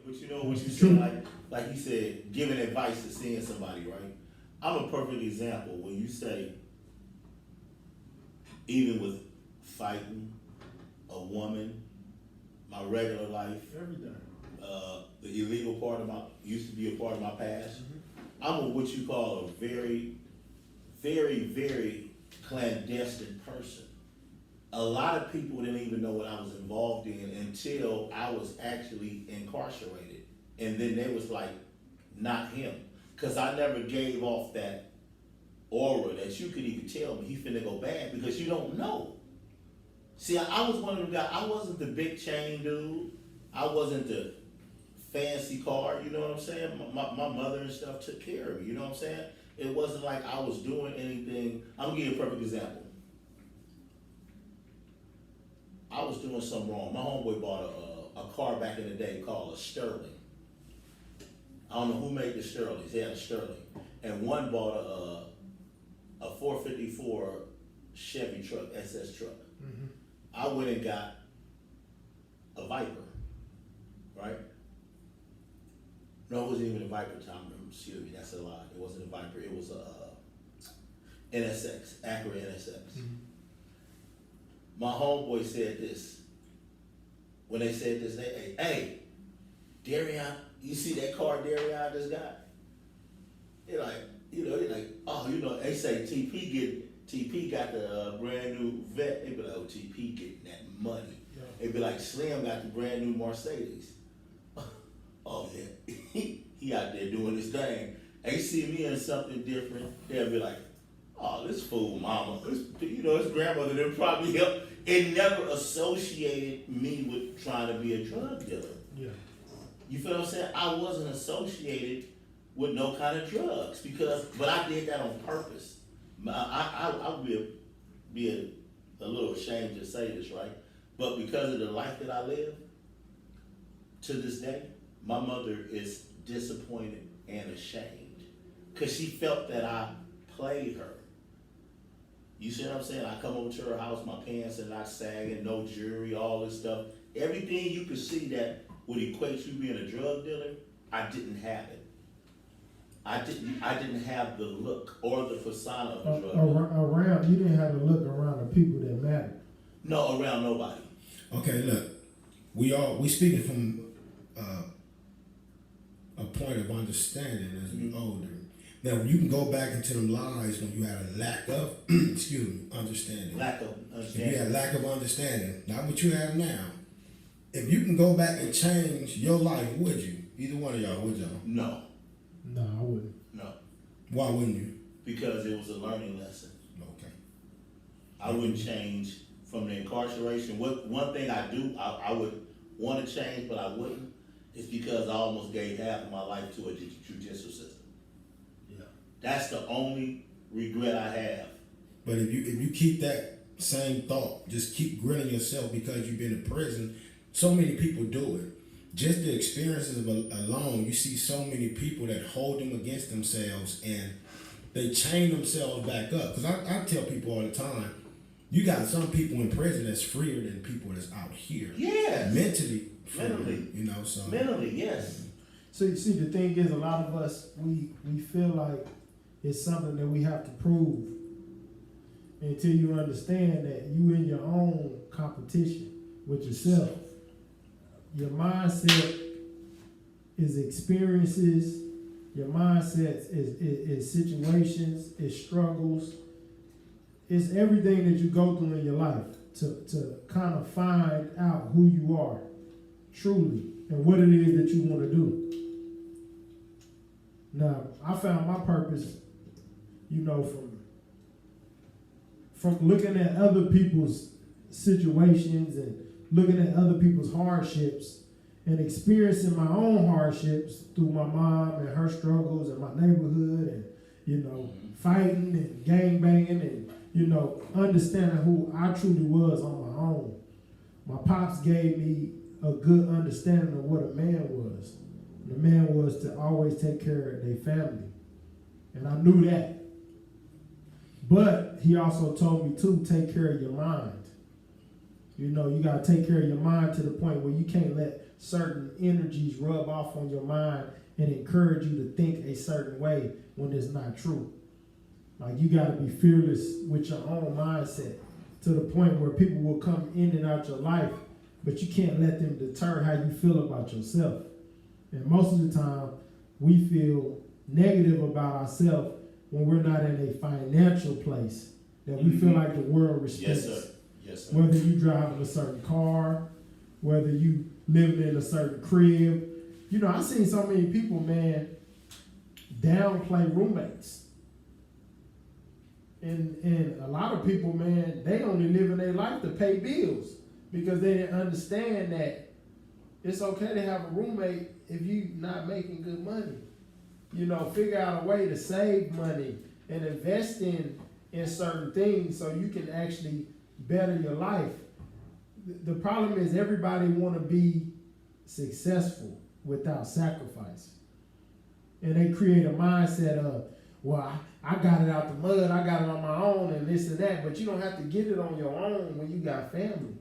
But you know what you said, like you said, giving advice to seeing somebody, right? I'm a perfect example when you say, even with fighting a woman, my regular life, Everything. the illegal part of used to be a part of my past. I'm what you call a very, very, very clandestine person. A lot of people didn't even know what I was involved in until I was actually incarcerated. And then they was like, not him. Cause I never gave off that aura that you could even tell me he finna go bad because you don't know. See, I was one of them guys, I wasn't the big chain dude. I wasn't the fancy car, you know what I'm saying? My mother and stuff took care of me, you know what I'm saying? It wasn't like I was doing anything. I'm gonna give you a perfect example. I was doing something wrong. My homeboy bought a car back in the day called a Sterling. I don't know who made the Sterlings. They had a Sterling. And one bought a 454 Chevy truck, SS truck. Mm-hmm. I went and got a Viper, right? No, it wasn't even a Viper, Tom. Excuse me, that's a lie. It wasn't a Viper. It was a NSX, Acura NSX. Mm-hmm. My homeboy said this. When they said this, hey, Darion, you see that car Darion just got? They're like, oh, they say TP got the brand new vet. They be like, oh, TP getting that money. Yeah. They be like, Slim got the brand new Mercedes. Oh yeah, he out there doing his thing. They see me in something different, they'll be like, oh, this fool mama, his grandmother, they probably helped. It never associated me with trying to be a drug dealer. Yeah. You feel what I'm saying? I wasn't associated with no kind of drugs but I did that on purpose. I would be a little ashamed to say this, right? But because of the life that I live, to this day, my mother is disappointed and ashamed because she felt that I played her. You see what I'm saying? I come over to her house, my pants are not sagging, no jewelry, all this stuff. Everything you could see that would equate you being a drug dealer, I didn't have it. I didn't have the look or the persona of a drug dealer. You didn't have to look around the people that mattered. No, around nobody. Okay, look, we speaking from a point of understanding as we older. Now you can go back into them lies when you had a lack of understanding. Lack of If understanding. you had lack of understanding, not what you have now. If you can go back and change your life, would you? Either one of y'all, would y'all? No. No, I wouldn't. No. Why wouldn't you? Because it was a learning lesson. Okay. I wouldn't change from the incarceration. One thing I do, I would want to change, but I wouldn't. It's because I almost gave half of my life to a judicial system. Yeah. That's the only regret I have. But if you keep that same thought, just keep grilling yourself because you've been in prison. So many people do it. Just the experiences alone, you see so many people that hold them against themselves and they chain themselves back up. Because I tell people all the time, you got some people in prison that's freer than people that's out here. Yes. Mentally freer, Mentally. so. Mentally, yes. So you see, the thing is, a lot of us, we feel like it's something that we have to prove until you understand that you in your own competition with yourself. Your mindset is experiences. Your mindset is situations, is struggles. It's everything that you go through in your life to kind of find out who you are truly and what it is that you want to do. Now, I found my purpose, from looking at other people's situations and looking at other people's hardships and experiencing my own hardships through my mom and her struggles in my neighborhood and, fighting and gang banging and, understanding who I truly was on my own. My pops gave me a good understanding of what a man was. The man was to always take care of their family. And I knew that. But he also told me to take care of your mind. You know, you gotta take care of your mind to the point where you can't let certain energies rub off on your mind and encourage you to think a certain way when it's not true. Like, you gotta be fearless with your own mindset to the point where people will come in and out your life, but you can't let them deter how you feel about yourself. And most of the time, we feel negative about ourselves when we're not in a financial place that we feel like the world respects. Yes, sir. Yes, sir. Whether you driving a certain car, whether you living in a certain crib. You know, I seen so many people, man, downplay roommates. And a lot of people, man, they only live in their life to pay bills because they didn't understand that it's okay to have a roommate if you not making good money. You know, figure out a way to save money and invest in certain things so you can actually better your life. The problem is everybody want to be successful without sacrifice. And they create a mindset of, well, I got it out the mud, I got it on my own and this and that, but you don't have to get it on your own when you got family.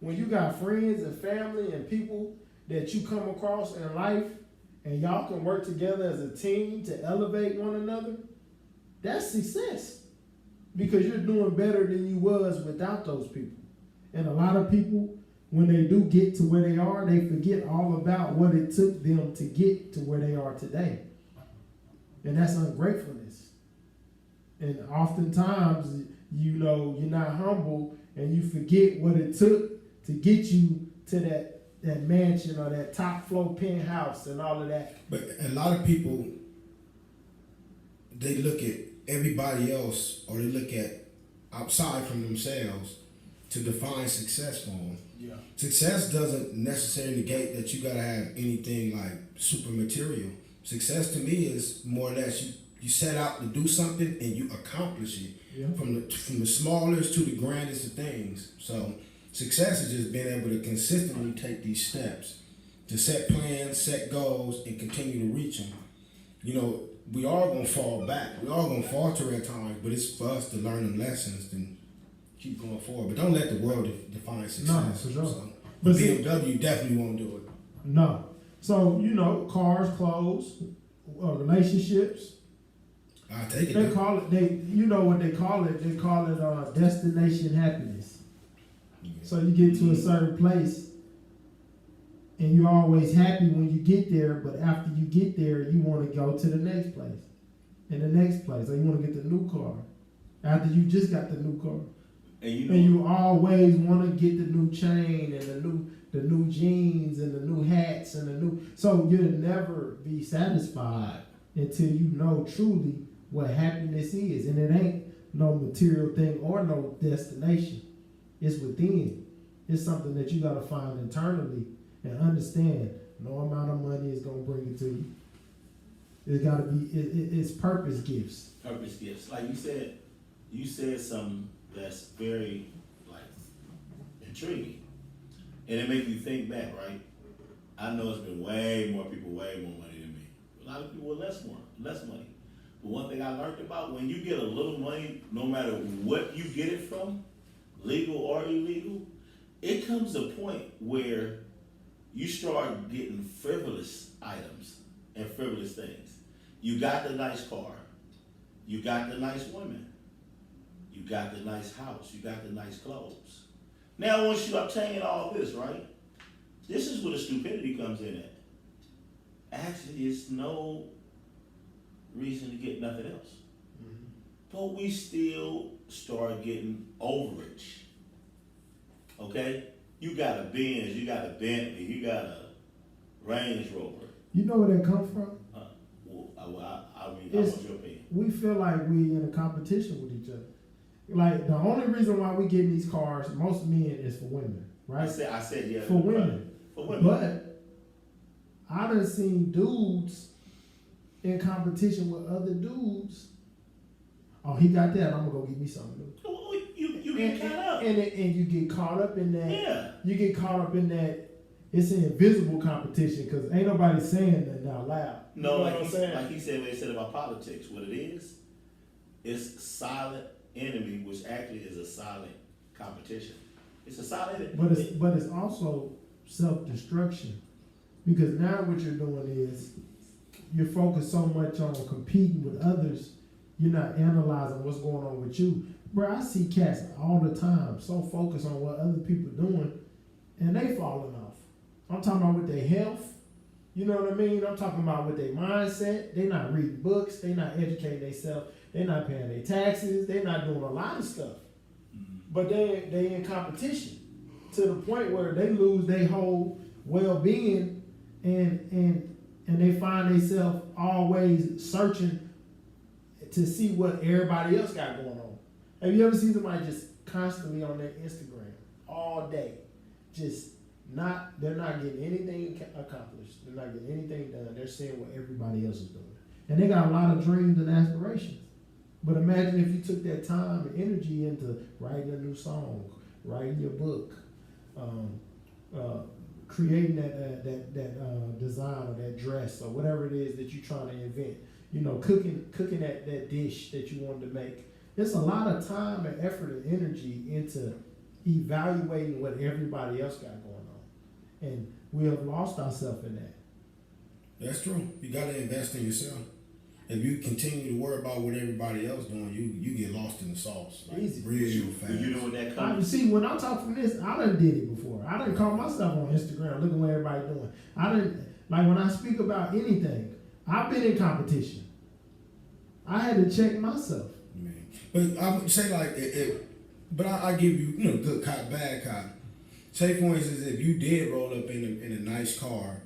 When you got friends and family and people that you come across in life and y'all can work together as a team to elevate one another, that's success. Because you're doing better than you was without those people. And a lot of people, when they do get to where they are, they forget all about what it took them to get to where they are today. And that's ungratefulness. And oftentimes, you know, you're not humble and you forget what it took to get you to that mansion or that top floor penthouse and all of that. But a lot of people, they look at everybody else or they look at outside from themselves to define success for them. Yeah. Success doesn't necessarily negate that you gotta have anything like super material. Success to me is more or less you set out to do something and you accomplish it. Yeah. From the smallest to the grandest of things. So success is just being able to consistently take these steps to set plans, set goals, and continue to reach them. You know, we are gonna fall back. We are gonna falter at times, but it's for us to learn them lessons and keep going forward. But don't let the world define success. No, for sure. So, But see- BMW definitely won't do it. No. So, you know, cars, clothes, relationships. I take it. They though. call it, you know what they call it? They call it destination happiness. So you get to a certain place and you're always happy when you get there, but after you get there, you want to go to the next place and the next place, or you want to get the new car after you just got the new car. And you always want to get the new chain and the new jeans and the new hats and the new. So you'll never be satisfied until you know truly what happiness is, and it ain't no material thing or no destination. It's within. It's something that you gotta find internally and understand. No amount of money is gonna bring it to you. It's gotta be. It's purpose gifts. Purpose gifts. Like you said something that's very like intriguing, and it makes you think back, right? I know it's been way more people, way more money than me. A lot of people with less money. But one thing I learned about, when you get a little money, no matter what you get it from, legal or illegal, it comes a point where you start getting frivolous items and frivolous things. You got the nice car, you got the nice women, you got the nice house, you got the nice clothes. Now once you obtain all this, right, this is where the stupidity comes in at. Actually, it's no reason to get nothing else. But we still start getting overage. Okay? You got a Benz, you got a Bentley, you got a Range Rover. You know where that come from? I want your opinion. We feel like we in a competition with each other. Like, the only reason why we get in these cars, most men, is for women, right? I said yeah. For women. For women. But I done seen dudes in competition with other dudes. Oh, he got that, I'm gonna go get me something new. You get caught up. And you get caught up in that. Yeah. You get caught up in that. It's an invisible competition because ain't nobody saying nothing out loud. No, you know like what I'm saying? like he said when he said about politics, what it is, it's silent enemy, which actually is a silent competition. It's a solid. But it's also self-destruction, because now what you're doing is you're focused so much on competing with others, you're not analyzing what's going on with you. Bro, I see cats all the time so focused on what other people doing, and they falling off. I'm talking about with their health. You know what I mean? I'm talking about with their mindset. They not reading books. They not educating themselves. They not paying their taxes. They not doing a lot of stuff. But they in competition to the point where they lose their whole well-being, and they find themselves always searching to see what everybody else got going on. Have you ever seen somebody just constantly on their Instagram all day, they're not getting anything accomplished. They're not getting anything done. They're seeing what everybody else is doing. And they got a lot of dreams and aspirations. But imagine if you took that time and energy into writing a new song, writing your book, creating that design or that dress or whatever it is that you're trying to invent. You know, cooking that dish that you wanted to make. It's a lot of time and effort and energy into evaluating what everybody else got going on. And we have lost ourselves in that. That's true. You got to invest in yourself. If you continue to worry about what everybody else doing, you get lost in the sauce. Like, Easy. real fast. You know what that comes. See, when I talk from this, I done did it before. I done call myself on Instagram, looking what everybody doing. When I speak about anything, I've been in competition. I had to check myself. Man. But I would say like, but I give you, good cop, bad cop. Say for instance, if you did roll up in a nice car,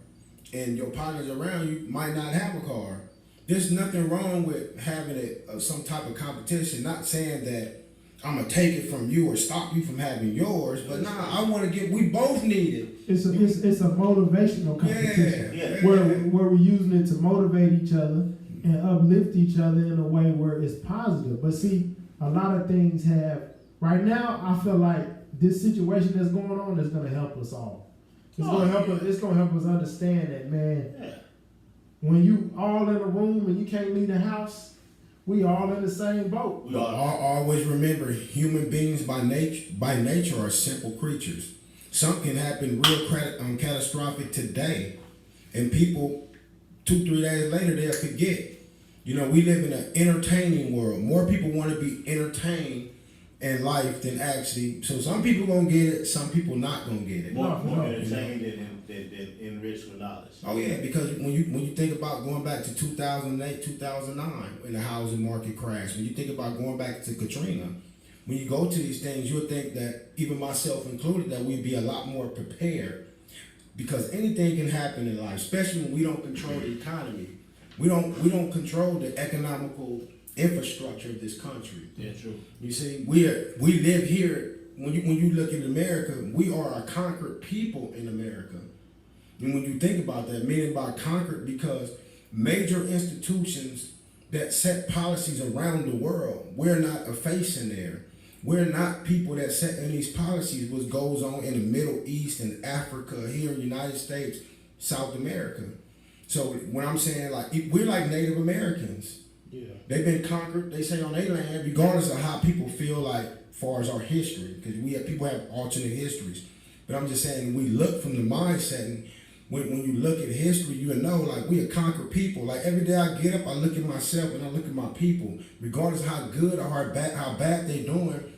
and your partners around you might not have a car, there's nothing wrong with having some type of competition. Not saying that I'm gonna take it from you or stop you from having yours, but I want to we both need it. It's a motivational competition. Yeah. Where we're using it to motivate each other and uplift each other in a way where it's positive. But see, a lot of things right now, I feel like this situation that's going on is going to help us all. It's going to help us understand that, man, when you all in a room and you can't leave the house, we all in the same boat. I always remember, human beings by nature are simple creatures. Something can happen real catastrophic today, and people 2-3 days later they'll forget. We live in an entertaining world. More people want to be entertained in life than actually. So some people gonna get it, some people not gonna get it. More entertained than enriched with knowledge. Oh yeah, because when you think about going back to 2008, 2009, when the housing market crashed, when you think about going back to Katrina, when you go to these things, you'll think that, even myself included, that we'd be a lot more prepared, because anything can happen in life, especially when we don't control the economy. We don't control the economical infrastructure of this country. Yeah, true. You see, we live here. When you look at America, we are a conquered people in America. And when you think about that, meaning by conquered, because major institutions that set policies around the world, we're not a face in there. We're not people that set in these policies, what goes on in the Middle East and Africa, here in the United States, South America. So when I'm saying, like, we're like Native Americans. Yeah. They've been conquered, they say, on their land, regardless of how people feel like, as far as our history, because people have alternate histories. But I'm just saying, we look from the mindset, and when you look at history, you know, like, we are conquered people. Like, every day I get up, I look at myself and I look at my people. Regardless of how good or how bad they're doing,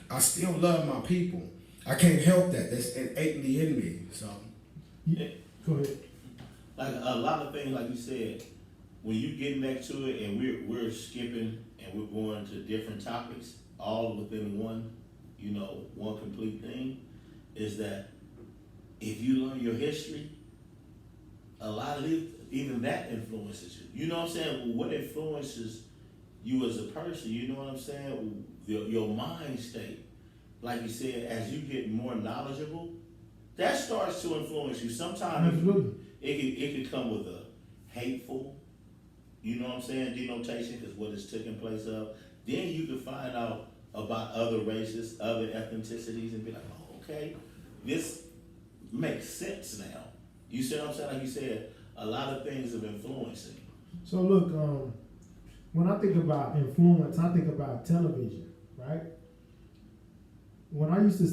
I still love my people. I can't help that. That's innately in me. So, Go ahead. Like a lot of things, like you said, when you get back to it, and we're skipping and we're going to different topics, all within one complete thing, is that if you learn your history, a lot of it, even that influences you. You know what I'm saying? What influences you as a person? You know what I'm saying? Your mind state. Like you said, as you get more knowledgeable, that starts to influence you. Sometimes Absolutely. it could come with a hateful, you know what I'm saying, denotation, because what is taking place of. Then you can find out about other races, other ethnicities, and be like, oh, okay, this makes sense now. You see what I'm saying? Like you said, a lot of things have influencing. So look, when I think about influence, I think about television, right? When I used to